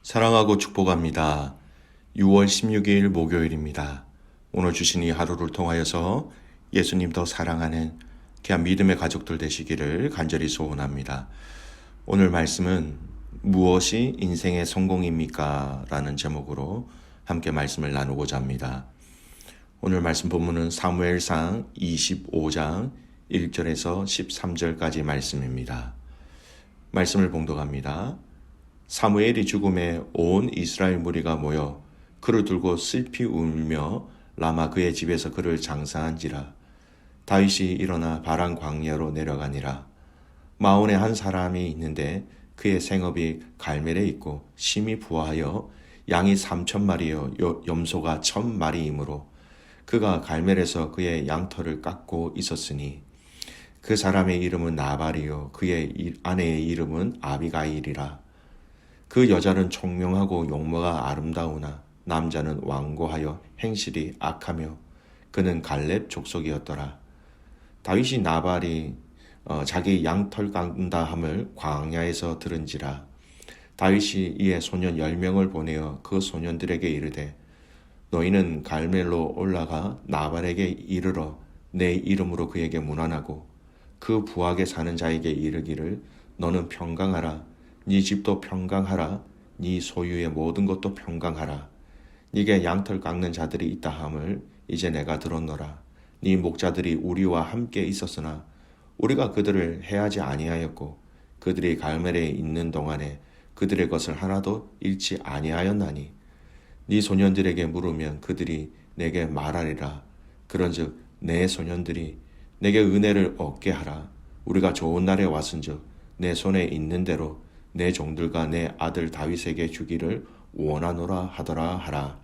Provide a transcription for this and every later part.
사랑하고 축복합니다. 6월 16일 목요일입니다. 오늘 주신 이 하루를 통하여서 예수님 더 사랑하는 귀한 믿음의 가족들 되시기를 간절히 소원합니다. 오늘 말씀은 무엇이 인생의 성공입니까? 라는 제목으로 함께 말씀을 나누고자 합니다. 오늘 말씀 본문은 사무엘상 25장 1절에서 13절까지 말씀입니다. 말씀을 봉독합니다. 사무엘이 죽음에 온 이스라엘 무리가 모여 그를 들고 슬피 울며 라마 그의 집에서 그를 장사한지라. 다윗이 일어나 바란 광야로 내려가니라. 마온에 한 사람이 있는데 그의 생업이 갈멜에 있고 심히 부하여 양이 3,000마리여 염소가 1,000마리이므로 그가 갈멜에서 그의 양털을 깎고 있었으니 그 사람의 이름은 나발이요 그의 아내의 이름은 아비가일이라. 그 여자는 총명하고 용모가 아름다우나 남자는 완고하여 행실이 악하며 그는 갈렙 족속이었더라. 다윗이 나발이 자기 양털 깎는다 함을 광야에서 들은지라. 다윗이 이에 소년 10명을 보내어 그 소년들에게 이르되 너희는 갈멜로 올라가 나발에게 이르러 내 이름으로 그에게 문안하고 그 부하게 사는 자에게 이르기를 너는 평강하라. 네 집도 평강하라. 네 소유의 모든 것도 평강하라. 네게 양털 깎는 자들이 있다 함을 이제 내가 들었노라. 네 목자들이 우리와 함께 있었으나 우리가 그들을 해하지 아니하였고 그들이 갈멜에 있는 동안에 그들의 것을 하나도 잃지 아니하였나니 네 소년들에게 물으면 그들이 내게 말하리라. 그런즉 내 소년들이 내게 은혜를 얻게 하라. 우리가 좋은 날에 왔은즉 내 손에 있는 대로 내 종들과 내 아들 다윗에게 주기를 원하노라 하더라 하라.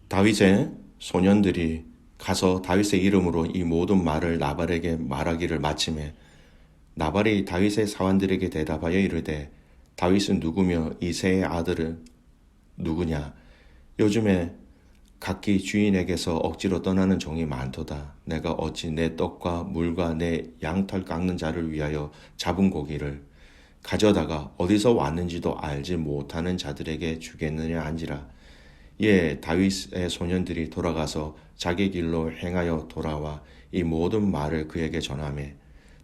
다윗의 소년들이 가서 다윗의 이름으로 이 모든 말을 나발에게 말하기를 마침에 나발이 다윗의 사환들에게 대답하여 이르되 다윗은 누구며 이새의 아들은 누구냐? 요즘에 각기 주인에게서 억지로 떠나는 종이 많도다. 내가 어찌 내 떡과 물과 내 양털 깎는 자를 위하여 잡은 고기를 가져다가 어디서 왔는지도 알지 못하는 자들에게 주겠느냐 한지라. 이에 다윗의 소년들이 돌아가서 자기 길로 행하여 돌아와 이 모든 말을 그에게 전하매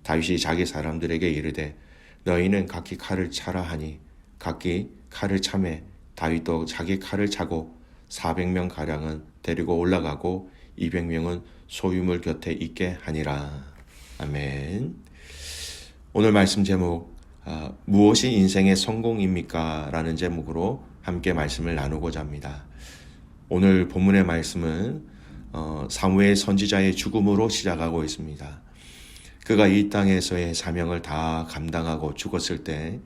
다윗이 자기 사람들에게 이르되 너희는 각기 칼을 차라 하니 각기 칼을 차매 다윗도 자기 칼을 차고 400명 가량은 데리고 올라가고 200명은 소유물 곁에 있게 하니라. 아멘. 오늘 말씀 제목 무엇이 인생의 성공입니까? 라는 제목으로 함께 말씀을 나누고자 합니다. 오늘 본문의 말씀은 사무엘 선지자의 죽음으로 시작하고 있습니다. 그가 이 땅에서의 사명을 다 감당하고 죽었을 때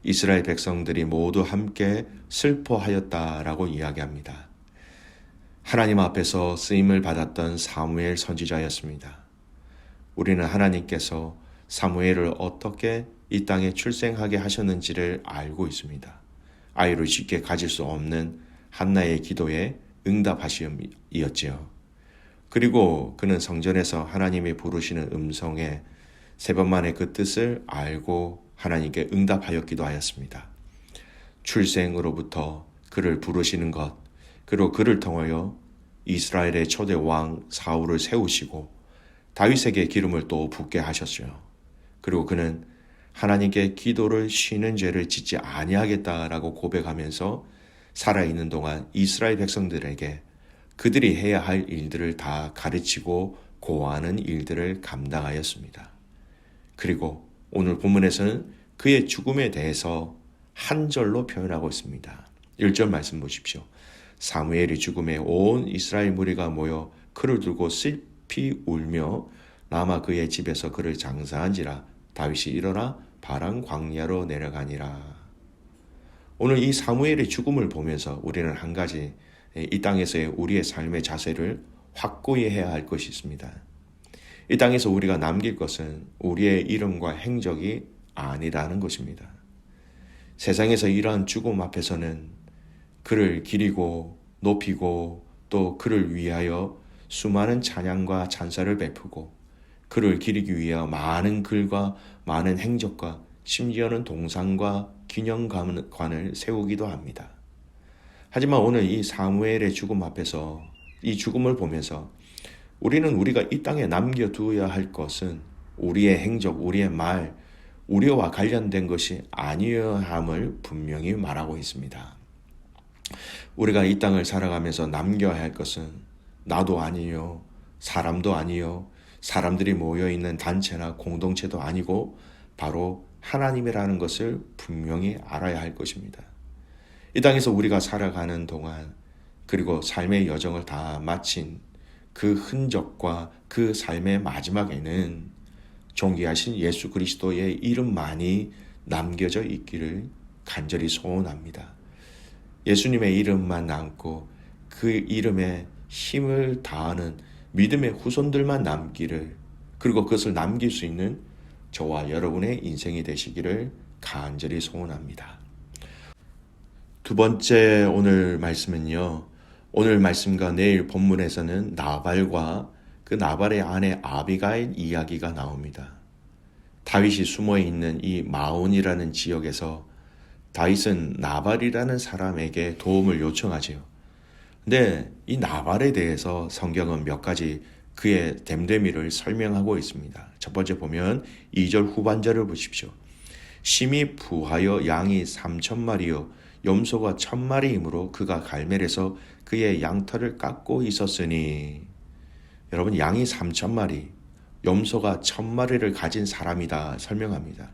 이스라엘 백성들이 모두 함께 슬퍼하였다라고 이야기합니다. 하나님 앞에서 쓰임을 받았던 사무엘 선지자였습니다. 우리는 하나님께서 사무엘을 어떻게 이 땅에 출생하게 하셨는지를 알고 있습니다. 아이를 쉽게 가질 수 없는 한나의 기도에 응답하시었지요. 그리고 그는 성전에서 하나님이 부르시는 음성에 3번 만에 그 뜻을 알고 하나님께 응답하였기도 하였습니다. 출생으로부터 그를 부르시는 것, 그리고 그를 통하여 이스라엘의 초대 왕 사울을 세우시고 다윗에게 기름을 또 붓게 하셨어요. 그리고 그는 하나님께 기도를 쉬는 죄를 짓지 아니하겠다라고 고백하면서 살아있는 동안 이스라엘 백성들에게 그들이 해야 할 일들을 다 가르치고 고하는 일들을 감당하였습니다. 그리고 오늘 본문에서는 그의 죽음에 대해서 한 절로 표현하고 있습니다. 1절 말씀 보십시오. 사무엘이 죽음에 온 이스라엘 무리가 모여 그를 두고 슬피 울며 라마 그의 집에서 그를 장사한지라. 다윗이 일어나 바란 광야로 내려가니라. 오늘 이 사무엘의 죽음을 보면서 우리는 한 가지 이 땅에서의 우리의 삶의 자세를 확고히 해야 할 것이 있습니다. 이 땅에서 우리가 남길 것은 우리의 이름과 행적이 아니라는 것입니다. 세상에서 이러한 죽음 앞에서는 그를 기리고 높이고 또 그를 위하여 수많은 찬양과 찬사를 베푸고 그를 기리기 위하여 많은 글과 많은 행적과 심지어는 동상과 기념관을 세우기도 합니다. 하지만 오늘 이 사무엘의 죽음 앞에서 이 죽음을 보면서 우리는 우리가 이 땅에 남겨두어야 할 것은 우리의 행적, 우리의 말, 우리와 관련된 것이 아니어야 함을 분명히 말하고 있습니다. 우리가 이 땅을 살아가면서 남겨야 할 것은 나도 아니요, 사람도 아니요, 사람들이 모여있는 단체나 공동체도 아니고 바로 하나님이라는 것을 분명히 알아야 할 것입니다. 이 땅에서 우리가 살아가는 동안 그리고 삶의 여정을 다 마친 그 흔적과 그 삶의 마지막에는 존귀하신 예수 그리스도의 이름만이 남겨져 있기를 간절히 소원합니다. 예수님의 이름만 남고 그 이름에 힘을 다하는 믿음의 후손들만 남기를, 그리고 그것을 남길 수 있는 저와 여러분의 인생이 되시기를 간절히 소원합니다. 두 번째 오늘 말씀은요, 오늘 말씀과 내일 본문에서는 나발과 그 나발의 아내 아비가일 이야기가 나옵니다. 다윗이 숨어있는 이 마온이라는 지역에서 다윗은 나발이라는 사람에게 도움을 요청하지요. 근데 이 나발에 대해서 성경은 몇 가지 그의 됨됨이를 설명하고 있습니다. 첫 번째 보면 2절 후반절을 보십시오. 심히 부하여 양이 3,000마리요 염소가 1,000마리이므로 그가 갈멜에서 그의 양털을 깎고 있었으니, 여러분 양이 3,000마리, 염소가 1,000마리를 가진 사람이다 설명합니다.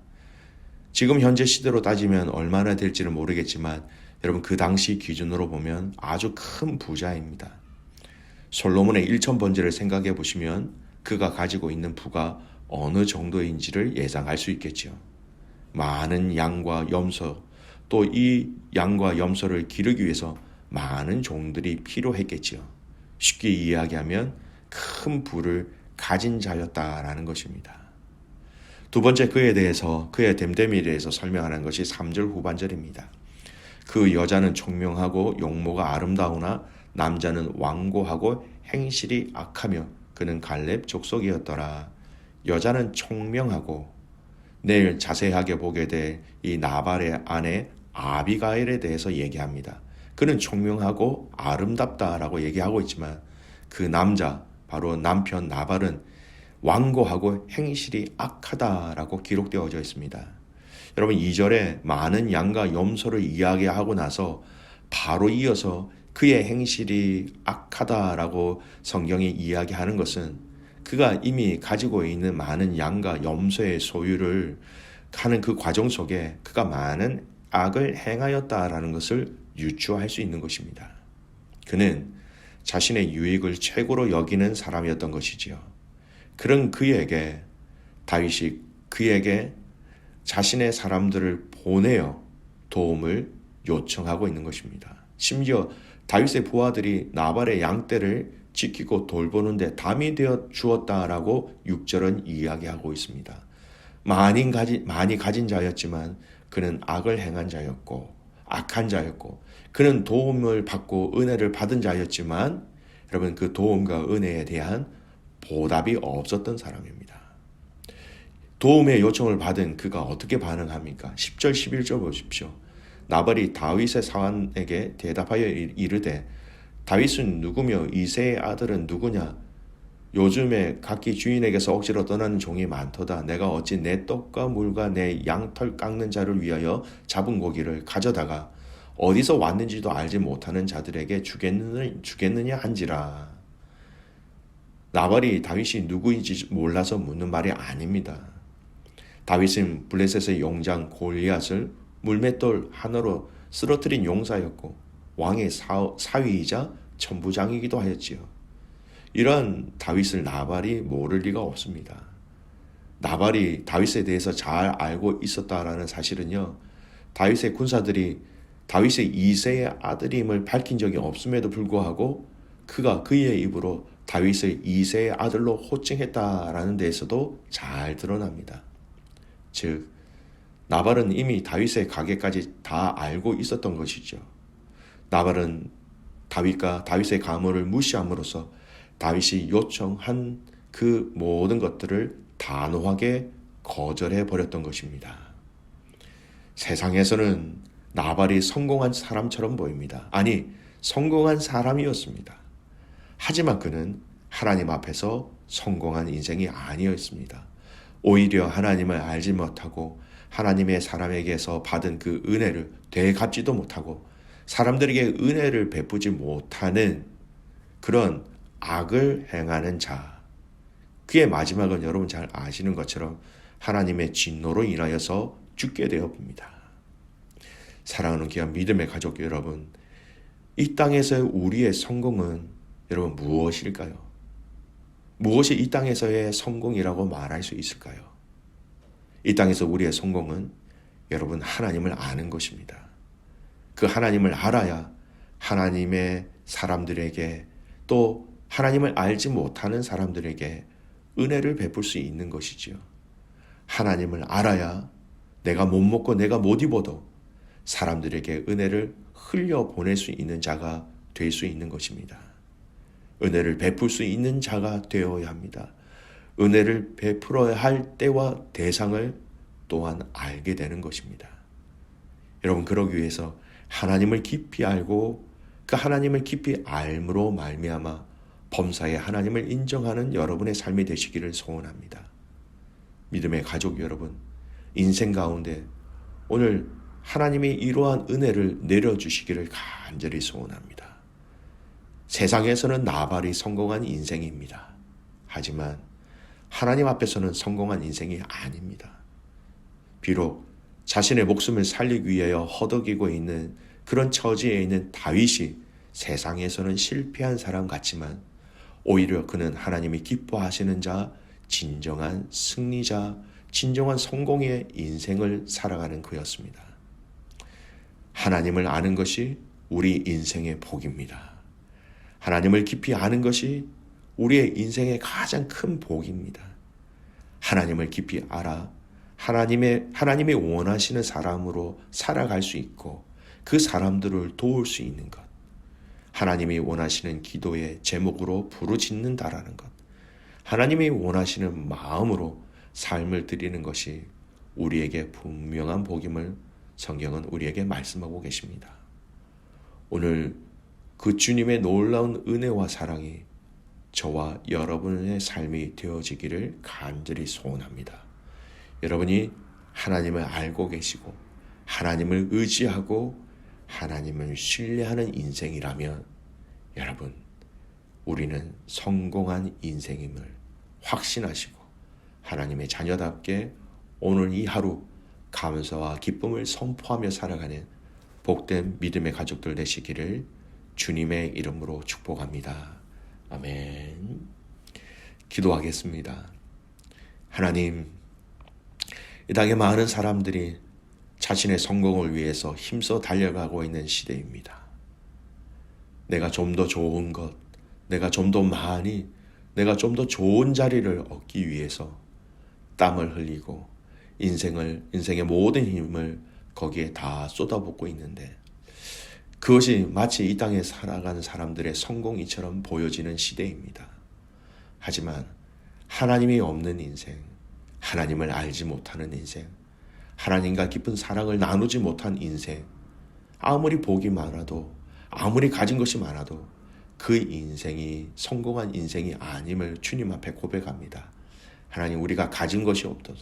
지금 현재 시대로 따지면 얼마나 될지는 모르겠지만 여러분 그 당시 기준으로 보면 아주 큰 부자입니다. 솔로몬의 1,000번제를 생각해 보시면 그가 가지고 있는 부가 어느 정도인지를 예상할 수 있겠죠. 많은 양과 염소, 또 이 양과 염소를 기르기 위해서 많은 종들이 필요했겠지요. 쉽게 이야기하면 큰 부를 가진 자였다라는 것입니다. 두 번째 그에 대해서, 그의 됨됨이에 대해서 설명하는 것이 3절 후반절입니다. 그 여자는 총명하고 용모가 아름다우나 남자는 완고하고 행실이 악하며 그는 갈렙 족속이었더라. 여자는 총명하고, 내일 자세하게 보게 될 이 나발의 아내 아비가일에 대해서 얘기합니다. 그는 총명하고 아름답다라고 얘기하고 있지만 그 남자, 바로 남편 나발은 완고하고 행실이 악하다라고 기록되어져 있습니다. 여러분 2절에 많은 양과 염소를 이야기하고 나서 바로 이어서 그의 행실이 악하다라고 성경이 이야기하는 것은 그가 이미 가지고 있는 많은 양과 염소의 소유를 하는 그 과정 속에 그가 많은 악을 행하였다라는 것을 유추할 수 있는 것입니다. 그는 자신의 유익을 최고로 여기는 사람이었던 것이지요. 그런 그에게 다윗이 그에게 자신의 사람들을 보내어 도움을 요청하고 있는 것입니다. 심지어 다윗의 부하들이 나발의 양떼를 지키고 돌보는데 담이 되어 주었다라고 6절은 이야기하고 있습니다. 많이 가진 자였지만 그는 악을 행한 자였고 악한 자였고, 그는 도움을 받고 은혜를 받은 자였지만 여러분 그 도움과 은혜에 대한 보답이 없었던 사람입니다. 도움의 요청을 받은 그가 어떻게 반응합니까? 10절 11절 보십시오. 나발이 다윗의 사환에게 대답하여 이르되 다윗은 누구며 이새의 아들은 누구냐? 요즘에 각기 주인에게서 억지로 떠나는 종이 많도다. 내가 어찌 내 떡과 물과 내 양털 깎는 자를 위하여 잡은 고기를 가져다가 어디서 왔는지도 알지 못하는 자들에게 주겠느냐 한지라. 나발이 다윗이 누구인지 몰라서 묻는 말이 아닙니다. 다윗은 블레셋의 용장 골리앗을 물맷돌 하나로 쓰러뜨린 용사였고 왕의 사위이자 천부장이기도 하였지요. 이러한 다윗을 나발이 모를 리가 없습니다. 나발이 다윗에 대해서 잘 알고 있었다라는 사실은요, 다윗의 군사들이 다윗의 이새의 아들임을 밝힌 적이 없음에도 불구하고 그가 그의 입으로 다윗의 이새의 아들로 호칭했다라는 데에서도 잘 드러납니다. 즉 나발은 이미 다윗의 가계까지 다 알고 있었던 것이죠. 나발은 다윗과 다윗의 가문을 무시함으로써 다윗이 요청한 그 모든 것들을 단호하게 거절해 버렸던 것입니다. 세상에서는 나발이 성공한 사람처럼 보입니다. 아니, 성공한 사람이었습니다. 하지만 그는 하나님 앞에서 성공한 인생이 아니었습니다. 오히려 하나님을 알지 못하고 하나님의 사람에게서 받은 그 은혜를 되갚지도 못하고 사람들에게 은혜를 베푸지 못하는 그런 악을 행하는 자, 그의 마지막은 여러분 잘 아시는 것처럼 하나님의 진노로 인하여서 죽게 되어 봅니다. 사랑하는 귀한 믿음의 가족 여러분, 이 땅에서의 우리의 성공은 여러분 무엇일까요? 무엇이 이 땅에서의 성공이라고 말할 수 있을까요? 이 땅에서 우리의 성공은 여러분 하나님을 아는 것입니다. 그 하나님을 알아야 하나님의 사람들에게 또 하나님을 알지 못하는 사람들에게 은혜를 베풀 수 있는 것이지요. 하나님을 알아야 내가 못 먹고 내가 못 입어도 사람들에게 은혜를 흘려보낼 수 있는 자가 될 수 있는 것입니다. 은혜를 베풀 수 있는 자가 되어야 합니다. 은혜를 베풀어야 할 때와 대상을 또한 알게 되는 것입니다. 여러분, 그러기 위해서 하나님을 깊이 알고 그 하나님을 깊이 알므로 말미암아 범사에 하나님을 인정하는 여러분의 삶이 되시기를 소원합니다. 믿음의 가족 여러분, 인생 가운데 오늘 하나님이 이러한 은혜를 내려주시기를 간절히 소원합니다. 세상에서는 나발이 성공한 인생입니다. 하지만 하나님 앞에서는 성공한 인생이 아닙니다. 비록 자신의 목숨을 살리기 위하여 허덕이고 있는 그런 처지에 있는 다윗이 세상에서는 실패한 사람 같지만 오히려 그는 하나님이 기뻐하시는 자, 진정한 승리자, 진정한 성공의 인생을 살아가는 그였습니다. 하나님을 아는 것이 우리 인생의 복입니다. 하나님을 깊이 아는 것이 우리의 인생의 가장 큰 복입니다. 하나님을 깊이 알아 하나님이 원하시는 사람으로 살아갈 수 있고 그 사람들을 도울 수 있는 것, 하나님이 원하시는 기도의 제목으로 부르짖는다라는 것, 하나님이 원하시는 마음으로 삶을 드리는 것이 우리에게 분명한 복임을 성경은 우리에게 말씀하고 계십니다. 오늘 그 주님의 놀라운 은혜와 사랑이 저와 여러분의 삶이 되어지기를 간절히 소원합니다. 여러분이 하나님을 알고 계시고 하나님을 의지하고 하나님을 신뢰하는 인생이라면 여러분, 우리는 성공한 인생임을 확신하시고 하나님의 자녀답게 오늘 이 하루 감사와 기쁨을 선포하며 살아가는 복된 믿음의 가족들 되시기를 주님의 이름으로 축복합니다. 아멘. 기도하겠습니다. 하나님, 이 땅에 많은 사람들이 자신의 성공을 위해서 힘써 달려가고 있는 시대입니다. 내가 좀 더 좋은 것, 내가 좀 더 많이, 내가 좀 더 좋은 자리를 얻기 위해서 땀을 흘리고 인생의 모든 힘을 거기에 다 쏟아붓고 있는데 그것이 마치 이 땅에 살아가는 사람들의 성공이처럼 보여지는 시대입니다. 하지만 하나님이 없는 인생, 하나님을 알지 못하는 인생, 하나님과 깊은 사랑을 나누지 못한 인생, 아무리 복이 많아도 아무리 가진 것이 많아도 그 인생이 성공한 인생이 아님을 주님 앞에 고백합니다. 하나님, 우리가 가진 것이 없어도,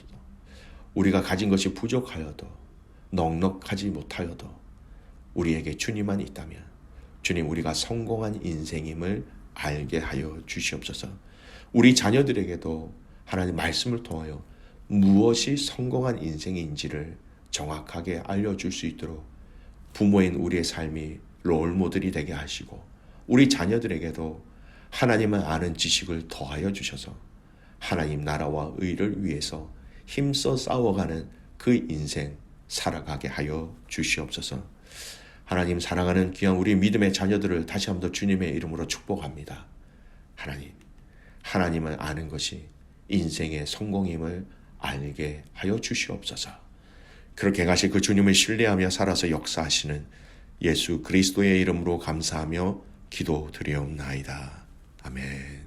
우리가 가진 것이 부족하여도, 넉넉하지 못하여도 우리에게 주님만 있다면 주님, 우리가 성공한 인생임을 알게 하여 주시옵소서. 우리 자녀들에게도 하나님 말씀을 통하여 무엇이 성공한 인생인지를 정확하게 알려줄 수 있도록 부모인 우리의 삶이 롤모델이 되게 하시고 우리 자녀들에게도 하나님을 아는 지식을 더하여 주셔서 하나님 나라와 의를 위해서 힘써 싸워가는 그 인생 살아가게 하여 주시옵소서. 하나님, 사랑하는 귀한 우리 믿음의 자녀들을 다시 한번 더 주님의 이름으로 축복합니다. 하나님을 아는 것이 인생의 성공임을 알게 하여 주시옵소서. 그렇게 가시 그 주님을 신뢰하며 살아서 역사하시는 예수 그리스도의 이름으로 감사하며 기도드리옵나이다. 아멘.